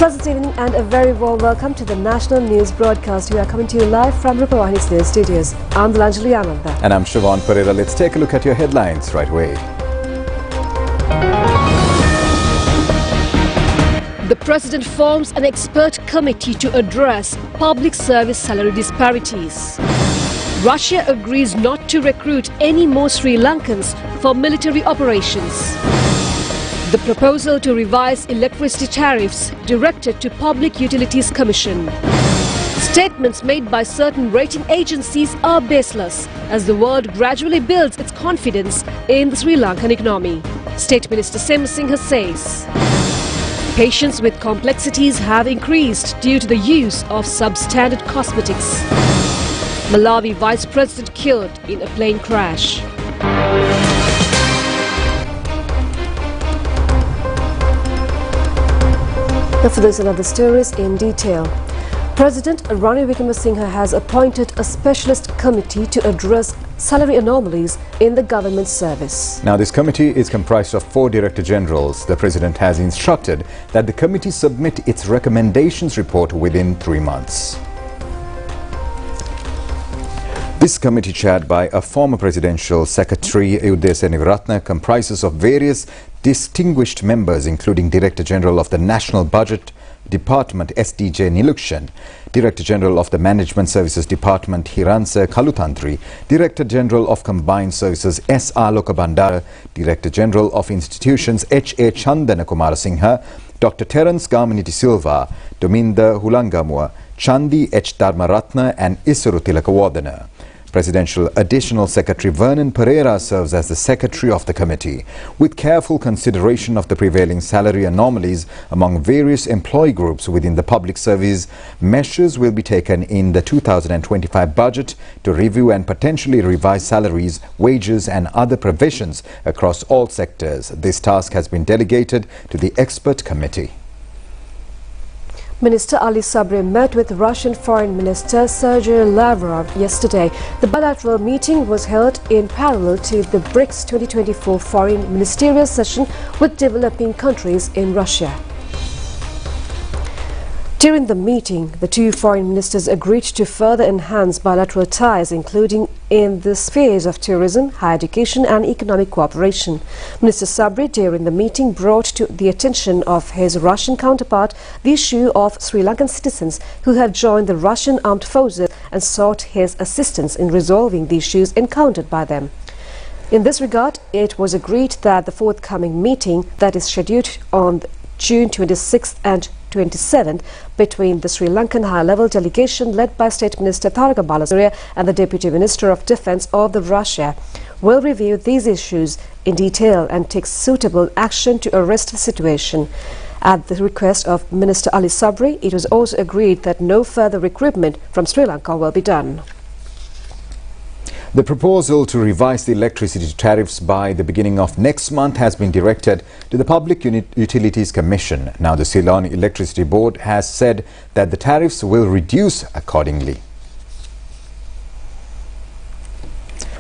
Pleasant evening and a very warm welcome to the national news broadcast. We are coming to you live from Rupavahini's news studios. I'm Lanka-Russia. And I'm Siobhan Pereira. Let's take a look at your headlines right away. The President forms an expert committee to address public service salary disparities. Russia agrees not to recruit any more Sri Lankans for military operations. The proposal to revise electricity tariffs directed to Public Utilities Commission. Statements made by certain rating agencies are baseless as the world gradually builds its confidence in the Sri Lankan economy. State Minister Semsingha says. Patients with complexities have increased due to the use of substandard cosmetics. Malawi Vice President killed in a plane crash. For this and other stories in detail. President Ranil Wickremesinghe has appointed a specialist committee to address salary anomalies in the government service. Now, this committee is comprised of 4 Director Generals. The President has instructed that the committee submit its recommendations report within 3 months. This committee, chaired by a former Presidential Secretary, Udaya Seneviratne, comprises of various distinguished members, including Director General of the National Budget Department, SDJ Nilukshan, Director General of the Management Services Department, Hiransa Kalutantri, Director General of Combined Services, S.R. Lokabandara, Director General of Institutions, H.A. Chandana Kumarasinghe, Dr. Terence Gamaniti Silva, Dominda Hulangamua, Chandi H. Dharmaratna and Isuru Tilakawardana. Presidential Additional Secretary Vernon Pereira serves as the Secretary of the committee. With careful consideration of the prevailing salary anomalies among various employee groups within the public service, measures will be taken in the 2025 budget to review and potentially revise salaries, wages and other provisions across all sectors. This task has been delegated to the expert committee. Minister Ali Sabri met with Russian Foreign Minister Sergei Lavrov yesterday. The bilateral meeting was held in parallel to the BRICS 2024 Foreign Ministerial Session with developing countries in Russia. During the meeting, the 2 foreign ministers agreed to further enhance bilateral ties, including in the spheres of tourism, higher education and economic cooperation. Minister Sabri, during the meeting, brought to the attention of his Russian counterpart the issue of Sri Lankan citizens who have joined the Russian armed forces and sought his assistance in resolving the issues encountered by them. In this regard, it was agreed that the forthcoming meeting that is scheduled on June 26th and 27th between the Sri Lankan high-level delegation led by State Minister Tharaka Balasurya and the Deputy Minister of Defence of the Russia will review these issues in detail and take suitable action to arrest the situation. At the request of Minister Ali Sabri, it was also agreed that no further recruitment from Sri Lanka will be done. The proposal to revise the electricity tariffs by the beginning of next month has been directed to the Public Utilities Commission. Now, the Ceylon Electricity Board has said that the tariffs will reduce accordingly.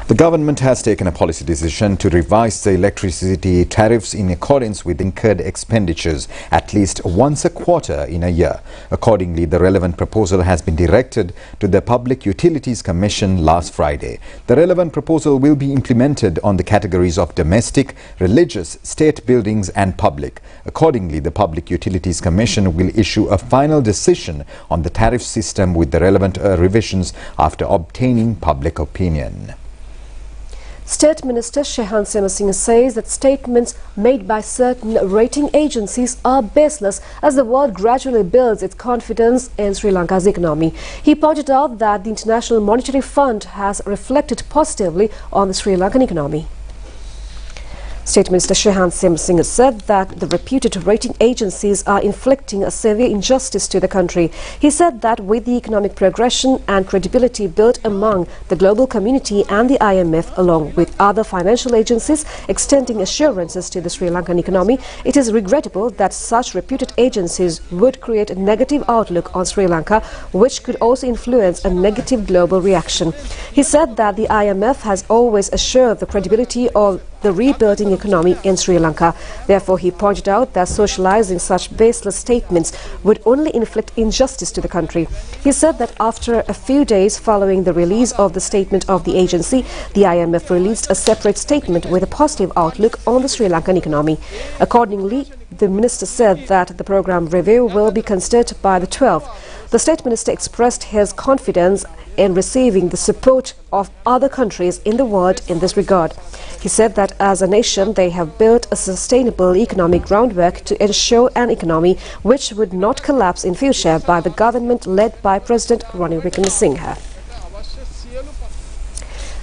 The government has taken a policy decision to revise the electricity tariffs in accordance with incurred expenditures at least once a quarter in a year. Accordingly, the relevant proposal has been directed to the Public Utilities Commission last Friday. The relevant proposal will be implemented on the categories of domestic, religious, state buildings and public. Accordingly, the Public Utilities Commission will issue a final decision on the tariff system with the relevant revisions after obtaining public opinion. State Minister Shehan Semsingha says that statements made by certain rating agencies are baseless as the world gradually builds its confidence in Sri Lanka's economy. He pointed out that the International Monetary Fund has reflected positively on the Sri Lankan economy. State Minister Shehan Semsingha said that the reputed rating agencies are inflicting a severe injustice to the country. He said that with the economic progression and credibility built among the global community and the IMF, along with other financial agencies extending assurances to the Sri Lankan economy, it is regrettable that such reputed agencies would create a negative outlook on Sri Lanka, which could also influence a negative global reaction. He said that the IMF has always assured the credibility of the rebuilding economy economy in Sri Lanka. Therefore, he pointed out that socializing such baseless statements would only inflict injustice to the country. He said that after a few days following the release of the statement of the agency, the IMF released a separate statement with a positive outlook on the Sri Lankan economy. Accordingly, the minister said that the program review will be considered by the 12th. The state minister expressed his confidence in receiving the support of other countries in the world in this regard. He said that as a nation, they have built a sustainable economic groundwork to ensure an economy which would not collapse in future by the government led by President Ranil Wickremesinghe.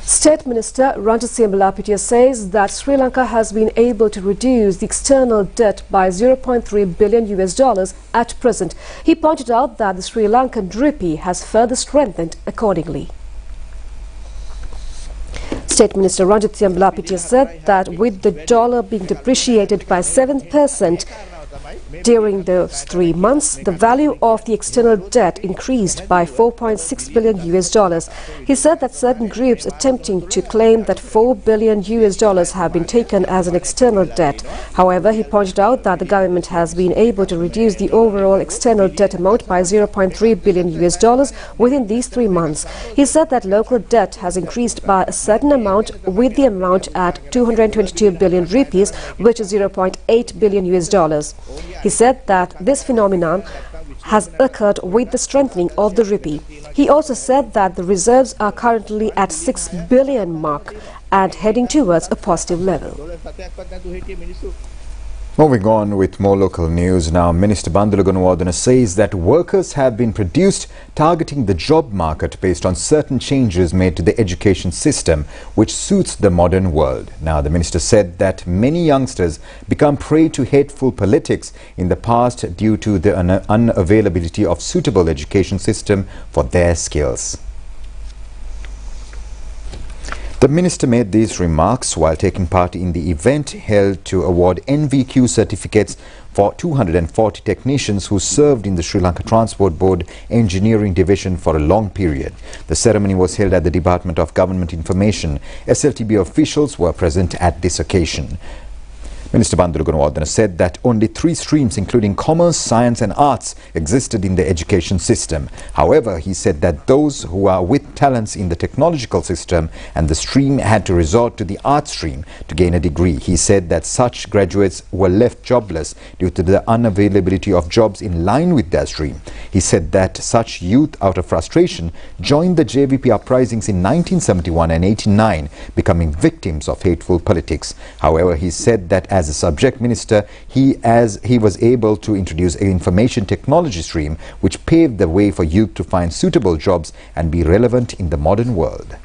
State Minister Ranjit Siambalapitiya says that Sri Lanka has been able to reduce the external debt by $0.3 billion at present. He pointed out that the Sri Lankan rupee has further strengthened accordingly. State Minister Ranjit Siambalapitiya said that with the dollar being depreciated by 7%, during those 3 months, the value of the external debt increased by $4.6 billion. He said that certain groups attempting to claim that $4 billion have been taken as an external debt. However, he pointed out that the government has been able to reduce the overall external debt amount by $0.3 billion within these 3 months. He said that local debt has increased by a certain amount, with the amount at 222 billion rupees, which is $0.8 billion. He said that this phenomenon has occurred with the strengthening of the rupee. He also said that the reserves are currently at 6 billion mark and heading towards a positive level. Moving on with more local news now, Minister Bandula Gunawarddena says that workers have been produced targeting the job market based on certain changes made to the education system, which suits the modern world. Now, the minister said that many youngsters become prey to hateful politics in the past due to the unavailability of suitable education system for their skills. The minister made these remarks while taking part in the event held to award NVQ certificates for 240 technicians who served in the Sri Lanka Transport Board Engineering Division for a long period. The ceremony was held at the Department of Government Information. SLTB officials were present at this occasion. Minister Bandula Gunawarddena said that only 3 streams, including commerce, science and arts, existed in the education system. However, he said that those who are with talents in the technological system and the stream had to resort to the art stream to gain a degree. He said that such graduates were left jobless due to the unavailability of jobs in line with their stream. He said that such youth, out of frustration, joined the JVP uprisings in 1971 and 89, becoming victims of hateful politics. However, he said that as a subject minister, he was able to introduce an information technology stream which paved the way for youth to find suitable jobs and be relevant in the modern world.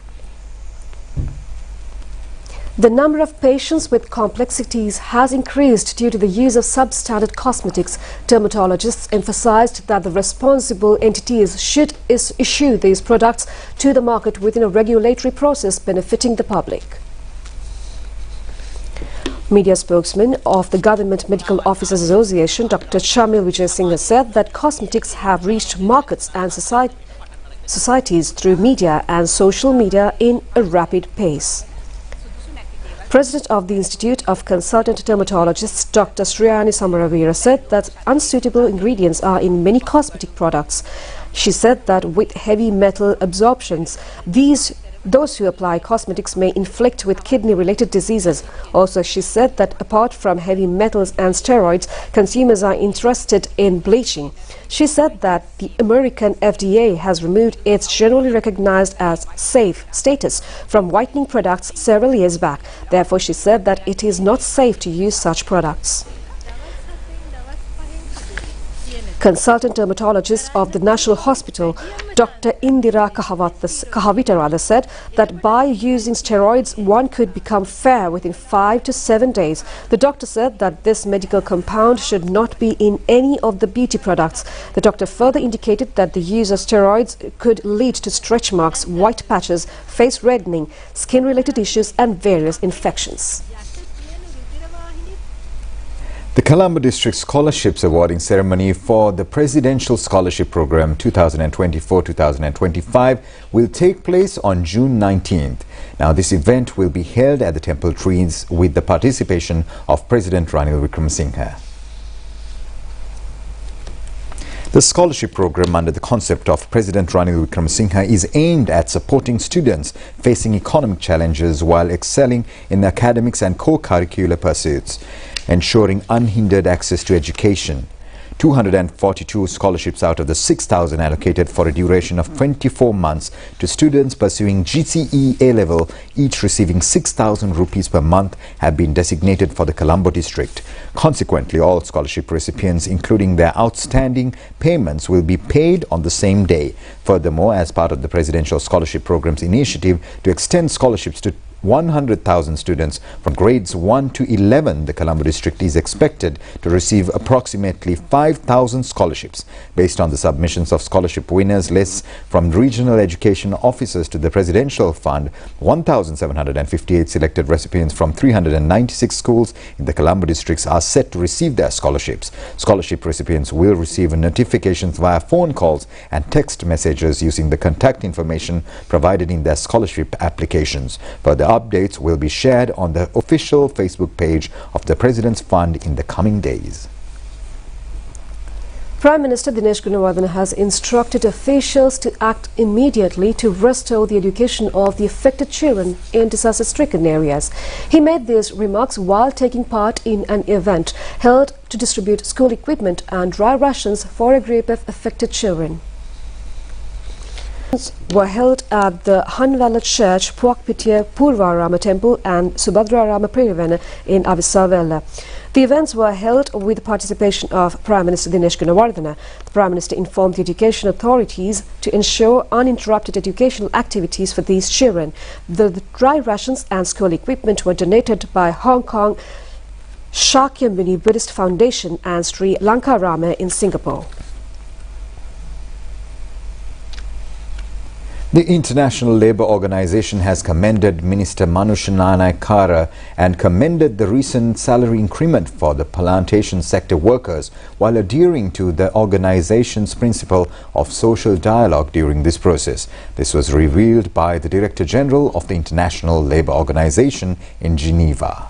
The number of patients with complexities has increased due to the use of substandard cosmetics. Dermatologists emphasized that the responsible entities should issue these products to the market within a regulatory process benefiting the public. Media spokesman of the Government Medical Officers Association, Dr. Shamil Vijay Singh, said that cosmetics have reached markets and societies through media and social media in a rapid pace. President of the Institute of Consultant Dermatologists, Dr. Sriyani Samaravira, said that unsuitable ingredients are in many cosmetic products. She said that with heavy metal absorptions, those who apply cosmetics may inflict with kidney-related diseases. Also, she said that apart from heavy metals and steroids, consumers are interested in bleaching. She said that the American FDA has removed its generally recognized as safe status from whitening products several years back. Therefore, she said that it is not safe to use such products. Consultant dermatologist of the National Hospital, Dr. Indira Kahavita said that by using steroids, one could become fair within 5 to 7 days. The doctor said that this medical compound should not be in any of the beauty products. The doctor further indicated that the use of steroids could lead to stretch marks, white patches, face reddening, skin-related issues and various infections. The Colombo District Scholarships Awarding Ceremony for the Presidential Scholarship Program 2024-2025 will take place on June 19th. Now, this event will be held at the Temple Trees with the participation of President Ranil Wickremesinghe. The scholarship program under the concept of President Ranil Wickremesinghe is aimed at supporting students facing economic challenges while excelling in academics and co-curricular pursuits, ensuring unhindered access to education. 242 scholarships out of the 6,000 allocated for a duration of 24 months to students pursuing GCE A-level, each receiving 6,000 rupees per month, have been designated for the Colombo district. Consequently, all scholarship recipients, including their outstanding payments, will be paid on the same day. Furthermore, as part of the Presidential Scholarship Program's initiative to extend scholarships to 100,000 students from grades 1 to 11, the Colombo district is expected to receive approximately 5,000 scholarships. Based on the submissions of scholarship winners lists from regional education officers to the Presidential Fund, 1,758 selected recipients from 396 schools in the Colombo districts are set to receive their scholarships. Scholarship recipients will receive notifications via phone calls and text messages using the contact information provided in their scholarship applications. Further updates will be shared on the official Facebook page of the President's Fund in the coming days. Prime Minister Dinesh Gunawardena has instructed officials to act immediately to restore the education of the affected children in disaster-stricken areas. He made these remarks while taking part in an event held to distribute school equipment and dry rations for a group of affected children. Were held at the Hanvala Church, Puakpitia Purvarama Temple and Subhadrarama Perivana in Avisavela. The events were held with the participation of Prime Minister Dinesh Gunawardena. The Prime Minister informed the education authorities to ensure uninterrupted educational activities for these children. The dry rations and school equipment were donated by Hong Kong Shakyamuni Buddhist Foundation and Sri Lanka-Russia in Singapore. The International Labour Organization has commended Minister Manusha Nanayakkara and commended the recent salary increment for the plantation sector workers while adhering to the organization's principle of social dialogue during this process. This was revealed by the Director General of the International Labour Organization in Geneva.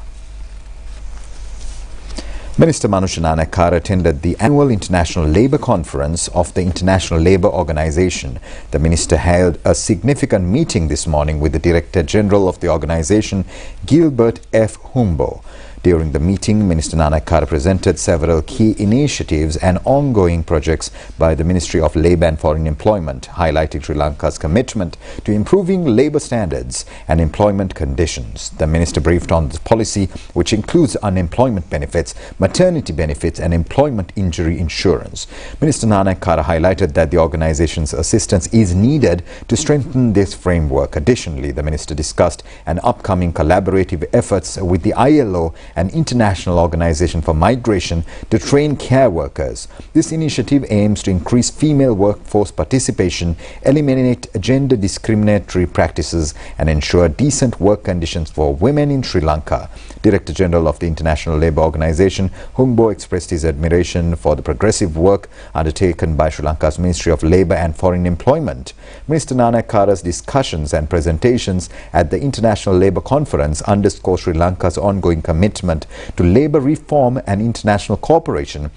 Minister Manusha Nanayakkara attended the annual International Labour Conference of the International Labour Organization. The minister held a significant meeting this morning with the Director General of the organization, Gilbert F. Humbo. During the meeting, Minister Nanayakkara presented several key initiatives and ongoing projects by the Ministry of Labour and Foreign Employment, highlighting Sri Lanka's commitment to improving labour standards and employment conditions. The minister briefed on the policy, which includes unemployment benefits, maternity benefits and employment injury insurance. Minister Nanayakkara highlighted that the organization's assistance is needed to strengthen this framework. Additionally, the minister discussed an upcoming collaborative efforts with the ILO, an international organization for migration, to train care workers. This initiative aims to increase female workforce participation, eliminate gender discriminatory practices and ensure decent work conditions for women in Sri Lanka. Director General of the International Labour Organization, Humbo, expressed his admiration for the progressive work undertaken by Sri Lanka's Ministry of Labour and Foreign Employment. Minister Nanayakkara's discussions and presentations at the International Labour Conference underscore Sri Lanka's ongoing commitment to labour reform and international cooperation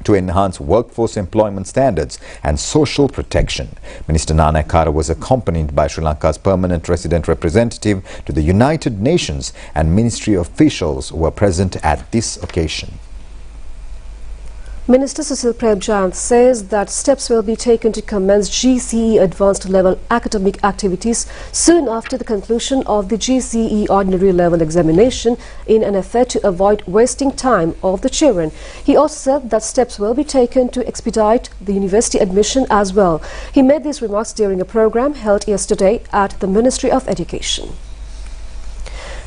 to enhance workforce employment standards and social protection. Minister Nanayakkara was accompanied by Sri Lanka's permanent resident representative to the United Nations and ministry officials who were present at this occasion. Minister Susil Premchand says that steps will be taken to commence GCE advanced level academic activities soon after the conclusion of the GCE ordinary level examination in an effort to avoid wasting time of the children. He also said that steps will be taken to expedite the university admission as well. He made these remarks during a program held yesterday at the Ministry of Education.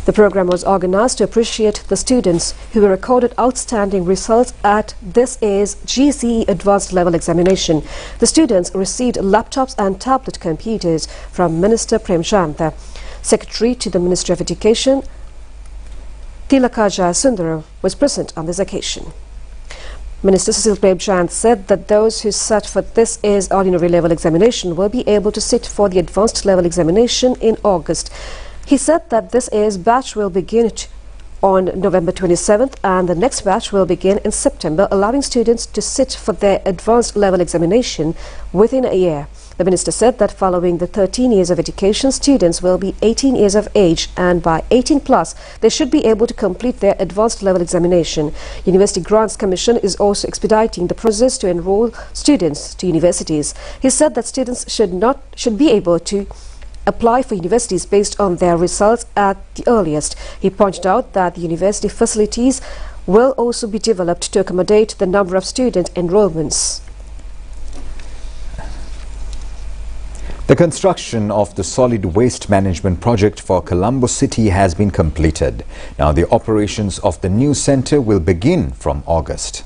The program was organized to appreciate the students who were recorded outstanding results at this year's GCE Advanced Level Examination. The students received laptops and tablet computers from Minister Premchand. Secretary to the Ministry of Education, Tilaka Jayasundara was present on this occasion. Minister Sushil Premchand said that those who sat for this year's ordinary level examination will be able to sit for the advanced level examination in August. He said that this year's batch will begin on November 27th and the next batch will begin in September, allowing students to sit for their advanced level examination within a year. The minister said that following the 13 years of education, students will be 18 years of age, and by 18 plus, they should be able to complete their advanced level examination. University Grants Commission is also expediting the process to enroll students to universities. He said that students should be able to apply for universities based on their results at the earliest. He pointed out that the university facilities will also be developed to accommodate the number of student enrollments. The construction of the solid waste management project for Colombo City has been completed. Now the operations of the new centre will begin from August.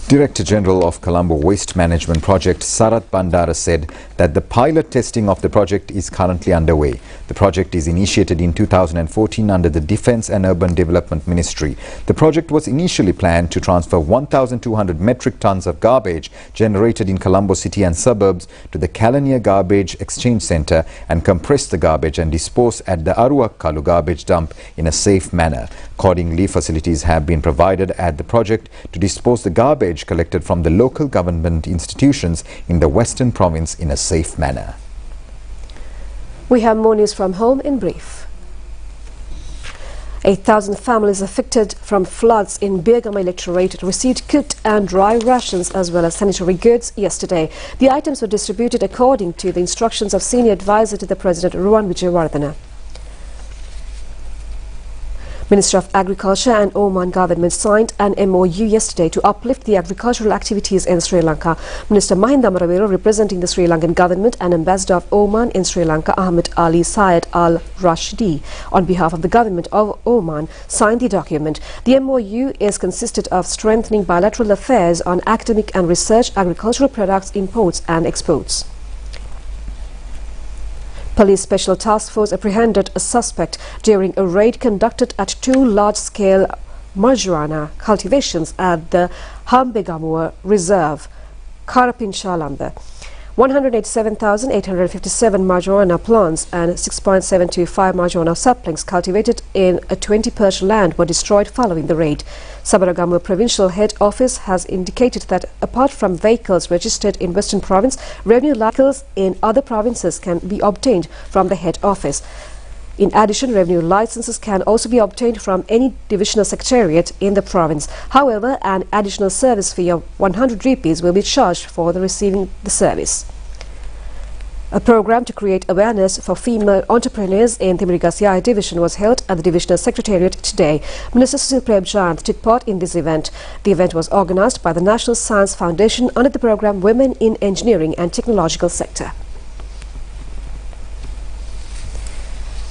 Director General of Colombo Waste Management Project Sarat Bandara said that the pilot testing of the project is currently underway. The project is initiated in 2014 under the Defence and Urban Development Ministry. The project was initially planned to transfer 1,200 metric tons of garbage generated in Colombo City and suburbs to the Kalania Garbage Exchange Centre and compress the garbage and dispose at the Aruakkalu garbage dump in a safe manner. Accordingly, facilities have been provided at the project to dispose the garbage collected from the local government institutions in the Western Province in a safe manner. We have more news from home in brief. 8,000 families affected from floods in Birgama electorate received cooked and dry rations as well as sanitary goods yesterday. The items were distributed according to the instructions of Senior Advisor to the President Ruwan Wijewardena. Minister of Agriculture and Oman government signed an MOU yesterday to uplift the agricultural activities in Sri Lanka. Minister Mahinda Amaravira, representing the Sri Lankan government, and Ambassador of Oman in Sri Lanka, Ahmed Ali Syed Al Rashidi, on behalf of the government of Oman, signed the document. The MOU is consisted of strengthening bilateral affairs on academic and research, agricultural products, imports and exports. Police Special Task Force apprehended a suspect during a raid conducted at two large-scale marijuana cultivations at the Hambegamur Reserve, Karapinchalambe. 187,857 marijuana plants and 6.725 marijuana saplings cultivated in a 20-perch land were destroyed following the raid. Sabaragamu Provincial Head Office has indicated that apart from vehicles registered in Western Province, revenue vehicles in other provinces can be obtained from the head office. In addition, revenue licenses can also be obtained from any divisional secretariat in the province. However, an additional service fee of 100 rupees will be charged for receiving the service. A program to create awareness for female entrepreneurs in Thimirigasiya division was held at the divisional secretariat today. Minister Sushil Premchand took part in this event. The event was organized by the National Science Foundation under the program Women in Engineering and Technological Sector.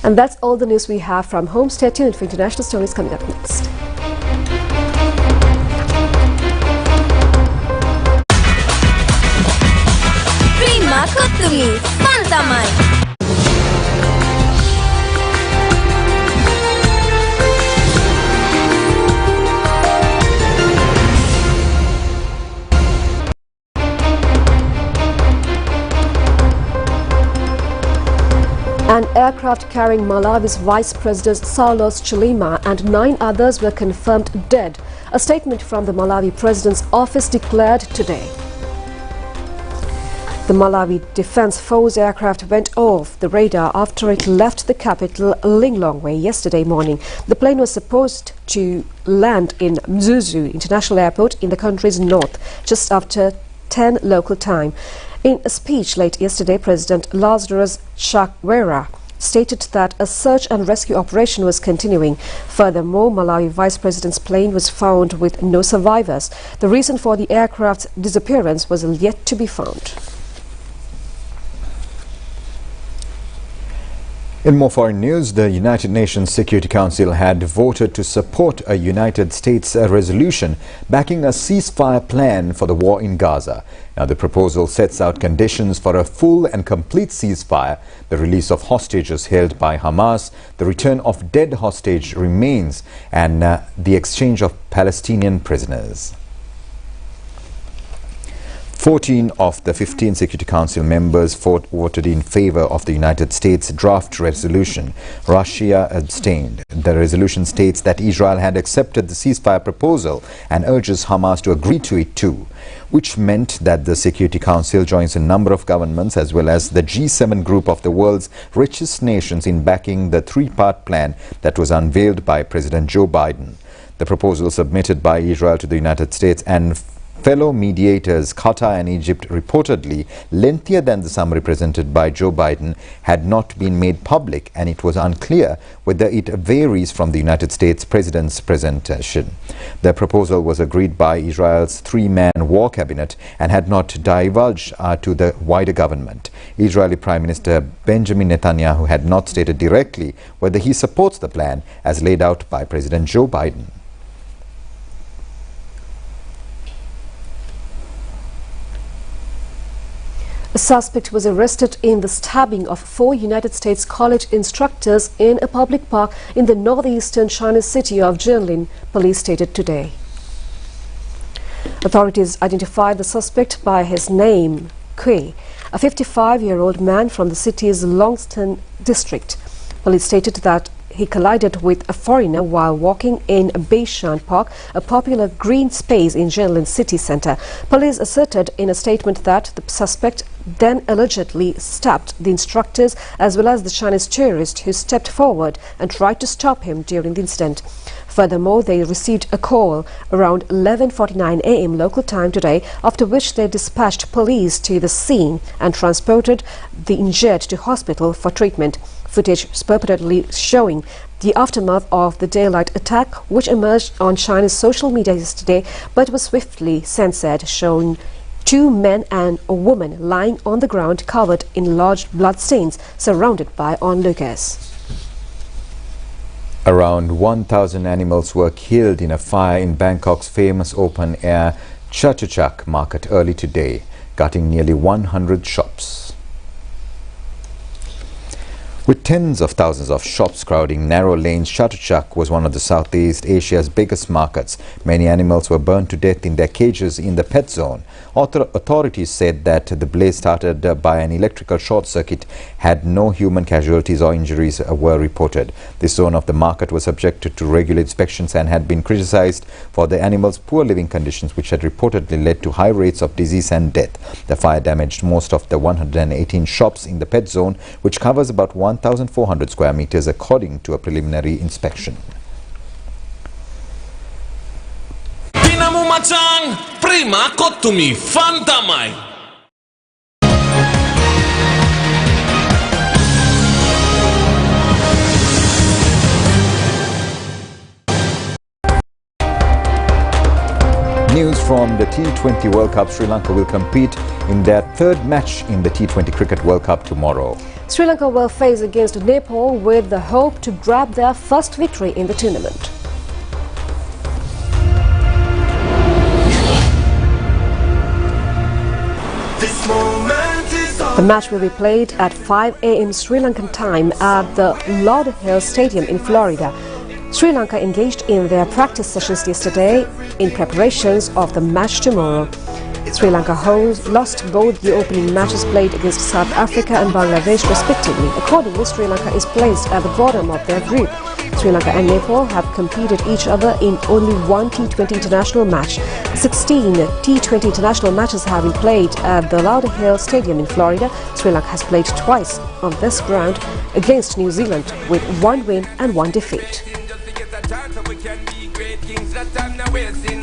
And that's all the news we have from home. Stay tuned for international stories coming up next. Prima Kottumi, Pantamai. An aircraft carrying Malawi's Vice President Saulos Chilima and 9 others were confirmed dead. A statement from the Malawi President's office declared today. The Malawi Defense Force aircraft went off the radar after it left the capital Lilongwe yesterday morning. The plane was supposed to land in Mzuzu International Airport in the country's north just after 10 local time. In a speech late yesterday, President Lazarus Chakwera stated that a search and rescue operation was continuing. Furthermore, Malawi Vice President's plane was found with no survivors. The reason for the aircraft's disappearance was yet to be found. In more foreign news, the United Nations Security Council had voted to support a United States resolution backing a ceasefire plan for the war in Gaza. Now, the proposal sets out conditions for a full and complete ceasefire, the release of hostages held by Hamas, the return of dead hostage remains, and the exchange of Palestinian prisoners. 14 of the 15 Security Council members voted in favor of the United States draft resolution. Russia abstained. The resolution states that Israel had accepted the ceasefire proposal and urges Hamas to agree to it too, which meant that the Security Council joins a number of governments as well as the G7 group of the world's richest nations in backing the three-part plan that was unveiled by President Joe Biden. The proposal submitted by Israel to the United States and fellow mediators Qatar and Egypt, reportedly lengthier than the summary presented by Joe Biden, had not been made public, and it was unclear whether it varies from the United States President's presentation. The proposal was agreed by Israel's three-man war cabinet and had not divulged to the wider government. Israeli Prime Minister Benjamin Netanyahu had not stated directly whether he supports the plan as laid out by President Joe Biden. A suspect was arrested in the stabbing of 4 United States college instructors in a public park in the northeastern Chinese city of Jianlin, police stated today. Authorities identified the suspect by his name, Kui, a 55-year-old man from the city's Longston district. Police stated that he collided with a foreigner while walking in Beishan Park, a popular green space in Jianlin city centre. Police asserted in a statement that the suspect then allegedly stabbed the instructors as well as the Chinese tourist who stepped forward and tried to stop him during the incident. Furthermore, they received a call around 11:49 a.m. local time today, after which they dispatched police to the scene and transported the injured to hospital for treatment. Footage purportedly showing the aftermath of the daylight attack, which emerged on Chinese social media yesterday but was swiftly censored, showing 2 men and a woman lying on the ground covered in large bloodstains, surrounded by onlookers. Around 1,000 animals were killed in a fire in Bangkok's famous open-air Chatuchak market early today, gutting nearly 100 shops. With tens of thousands of shops crowding narrow lanes, Chatuchak was one of the Southeast Asia's biggest markets. Many animals were burned to death in their cages in the pet zone. Authorities said that the blaze started by an electrical short circuit, had no human casualties or injuries were reported. This zone of the market was subjected to regular inspections and had been criticized for the animals' poor living conditions, which had reportedly led to high rates of disease and death. The fire damaged most of the 118 shops in the pet zone, which covers about 1,400 square meters according to a preliminary inspection. Prima kottumi fantamai. News from the T20 World Cup. Sri Lanka will compete in their 3rd match in the T20 Cricket World Cup tomorrow. Sri Lanka will face against Nepal with the hope to grab their first victory in the tournament. The match will be played at 5 a.m. Sri Lankan time at the Lauderhill Stadium in Florida. Sri Lanka engaged in their practice sessions yesterday in preparations of the match tomorrow. Sri Lanka lost both the opening matches played against South Africa and Bangladesh respectively. Accordingly, Sri Lanka is placed at the bottom of their group. Sri Lanka and Nepal have competed each other in only one T20 international match. 16 T20 international matches have been played at the Lauderhill Stadium in Florida. Sri Lanka has played twice on this ground against New Zealand with 1 win and 1 defeat.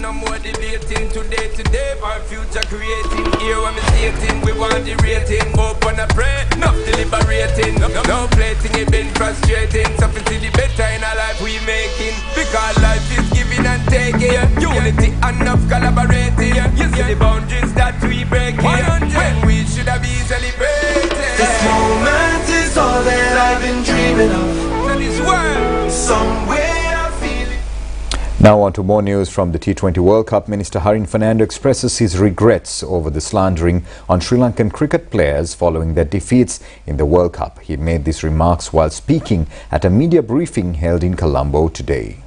No more debating today for future creating. Here I'm stating, we want the rating. Open a pray, no deliberating. No plating, it been frustrating. Something to the better in our life we making. Because life is giving and taking. Unity and enough collaborating. You see the boundaries that we breaking. When we should have been celebrating. This moment is all that I've been dreaming. dreaming of. To this world. Somewhere I feel it. Now on to more news from the T20 World Cup. Minister Harin Fernando expresses his regrets over the slandering on Sri Lankan cricket players following their defeats in the World Cup. He made these remarks while speaking at a media briefing held in Colombo today.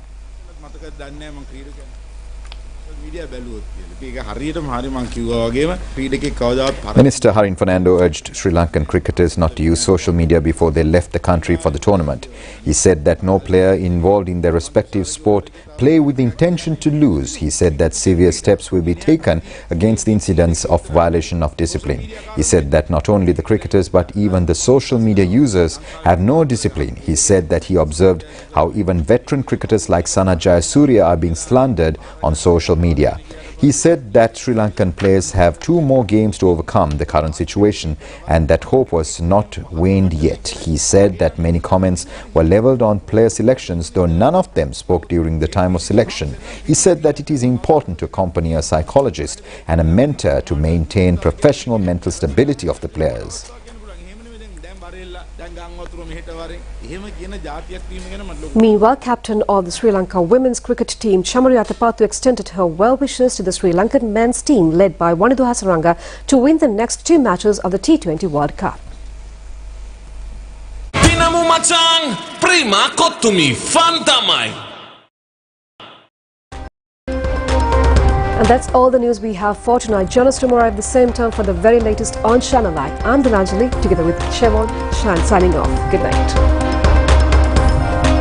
Minister Harin Fernando urged Sri Lankan cricketers not to use social media before they left the country for the tournament. He said that no player involved in their respective sport play with the intention to lose. He said that severe steps will be taken against the incidents of violation of discipline. He said that not only the cricketers but even the social media users have no discipline. He said that he observed how even veteran cricketers like Sana Jayasuriya are being slandered on social media. He said that Sri Lankan players have 2 more games to overcome the current situation and that hope was not waned yet. He said that many comments were levelled on player selections, though none of them spoke during the time of selection. He said that it is important to accompany a psychologist and a mentor to maintain professional mental stability of the players. Meanwhile, captain of the Sri Lanka women's cricket team, Chamari Atapattu, extended her well wishes to the Sri Lankan men's team led by Wanidhu Hasaranga to win the next 2 matches of the T20 World Cup. Tinamu macang, prima kottumi, fantamai. And that's all the news we have for tonight. Join us tomorrow at the same time for the very latest on ChannelEye. I'm Dilanjali, together with Shevon Shan, signing off. Good night.